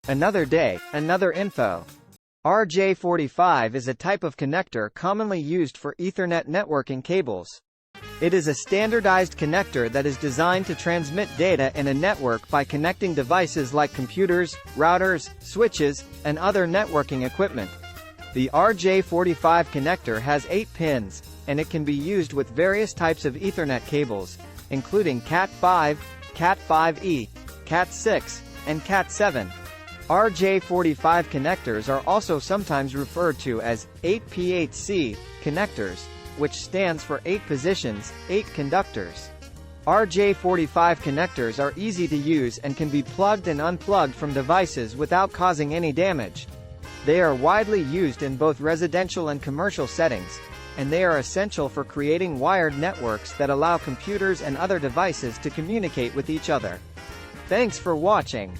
Another day, another info. RJ45 is a type of connector commonly used for Ethernet networking cables. It is a standardized connector that is designed to transmit data in a network by connecting devices like computers, routers, switches, and other networking equipment. The RJ45 connector has 8 pins, and it can be used with various types of Ethernet cables, including Cat5, Cat5e, Cat6, and Cat7. RJ45 connectors are also sometimes referred to as 8P8C connectors, which stands for 8 positions, 8 conductors. RJ45 connectors are easy to use and can be plugged and unplugged from devices without causing any damage. They are widely used in both residential and commercial settings, and they are essential for creating wired networks that allow computers and other devices to communicate with each other. Thanks for watching.